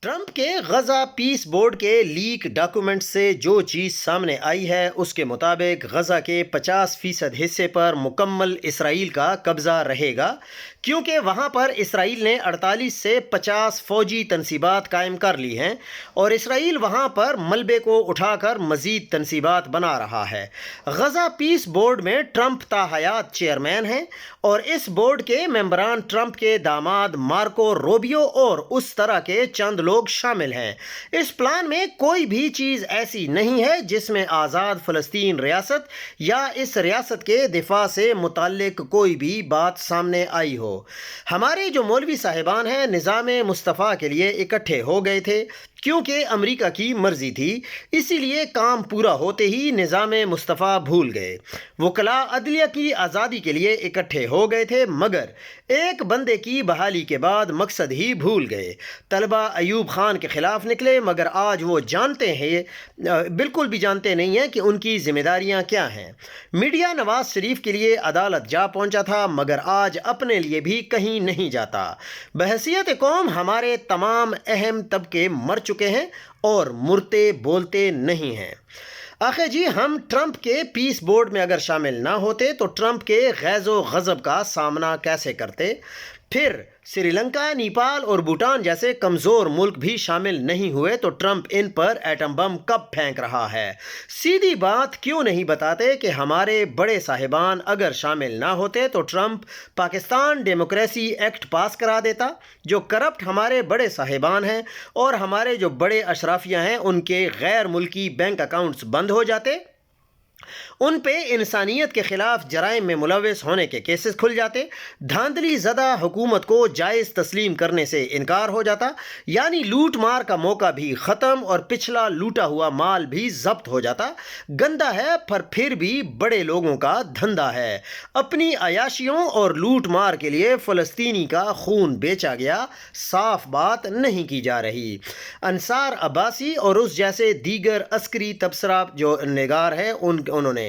Trump के गजा piece board के leak document से जो चीज़ सामने आई है उसके मुताबिक गजा के 50% हिस्से पर मुकम्मल इसराइल का कब्ज़ा रहेगा, क्योंकि वहाँ पर इसराइल ने 48 से 50 फ़ौजी तनसीबात कायम कर ली हैं और इसराइल वहाँ पर मलबे को उठाकर मज़ीद तनसीबात बना रहा है। गजा पीस बोर्ड में ट्रंप ताहयात चेयरमैन हैं और इस बोर्ड के मेंबरान ट्रंप के दामाद मार्को रोबियो और उस तरह के चंद लोग शामिल हैं। इस प्लान में कोई भी चीज़ ऐसी नहीं है जिसमें आज़ाद फ़लस्तीन रियासत या इस रियासत के दिफा से मुताल्लिक कोई भी बात सामने आई हो। हमारे जो मौलवी साहिबान हैं निज़ाम मुस्तफ़ा के लिए इकट्ठे हो गए थे, क्योंकि अमेरिका की मर्ज़ी थी, इसीलिए काम पूरा होते ही निज़ाम मुस्तफ़ा भूल गए। वकला अदलिया की आज़ादी के लिए इकट्ठे हो गए थे, मगर एक बंदे की बहाली के बाद मकसद ही भूल गए। तलबा अयूब खान के ख़िलाफ़ निकले, मगर आज वो जानते हैं, बिल्कुल भी जानते नहीं हैं कि उनकी ज़िम्मेदारियाँ क्या हैं। मीडिया नवाज़ शरीफ के लिए अदालत जा पहुँचा था, मगर आज अपने लिए भी कहीं नहीं जाता। बहसीयत कौम हमारे तमाम अहम तबके मर चुके हैं और मुर्ते बोलते नहीं हैं। आखिर जी, हम ट्रंप के पीस बोर्ड में अगर शामिल ना होते तो ट्रंप के गैज़ो गज़ब का सामना कैसे करते? फिर श्रीलंका, नेपाल और भूटान जैसे कमज़ोर मुल्क भी शामिल नहीं हुए तो ट्रंप इन पर एटम बम कब फेंक रहा है? सीधी बात क्यों नहीं बताते कि हमारे बड़े साहिबान अगर शामिल ना होते तो ट्रंप पाकिस्तान डेमोक्रेसी एक्ट पास करा देता, जो करप्ट हमारे बड़े साहिबान हैं और हमारे जो बड़े अशराफिया हैं उनके गैर मुल्की बैंक अकाउंट्स बंद हो जाते, उन पे इंसानियत के ख़िलाफ़ जराइम में मुलविस होने के केसेस खुल जाते, धांधली ज़दा हुकूमत को जायज़ तस्लीम करने से इनकार हो जाता, यानी लूट मार का मौका भी ख़त्म और पिछला लूटा हुआ माल भी ज़ब्त हो जाता। गंदा है पर फिर भी बड़े लोगों का धंधा है। अपनी अयाशियों और लूट मार के लिए फ़लस्तीनी का खून बेचा गया, साफ बात नहीं की जा रही। अंसार अब्बासी और उस जैसे दीगर अस्करी तबसरा जो निगार हैं उन्होंने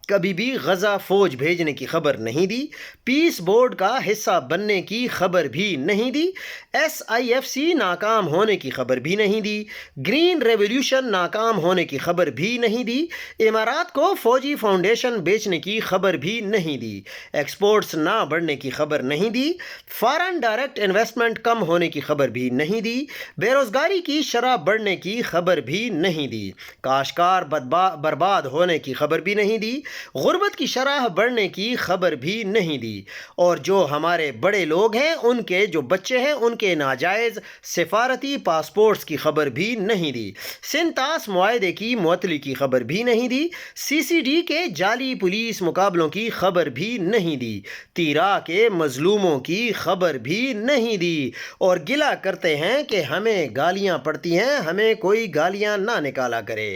कभी भी गजा फौज भेजने की खबर नहीं दी, पीस बोर्ड का हिस्सा बनने की खबर भी नहीं दी, SIFC नाकाम होने की खबर भी नहीं दी, ग्रीन रेवोल्यूशन नाकाम होने की खबर भी नहीं दी, इमारात को फौजी फाउंडेशन बेचने की खबर भी नहीं दी, एक्सपोर्ट्स ना बढ़ने की खबर नहीं दी, फॉरेन डायरेक्ट इन्वेस्टमेंट कम होने की खबर भी नहीं दी, बेरोज़गारी की शरह बढ़ने की खबर भी नहीं दी, काश्तकार बर्बाद होने की खबर भी नहीं दी, गुर्बत की शरह बढ़ने की खबर भी नहीं दी, और जो हमारे बड़े लोग हैं उनके जो बच्चे हैं उनके नाजायज़ सिफारती पासपोर्ट्स की खबर भी नहीं दी, सिंतास मुआहदे की मुअत्तली की खबर भी नहीं दी, CCD के जाली पुलिस मुकाबलों की खबर भी नहीं दी, तीरा के मजलूमों की खबर भी नहीं दी, और गिला करते हैं कि हमें गालियां पड़ती हैं, हमें कोई गालियां ना निकाला करे।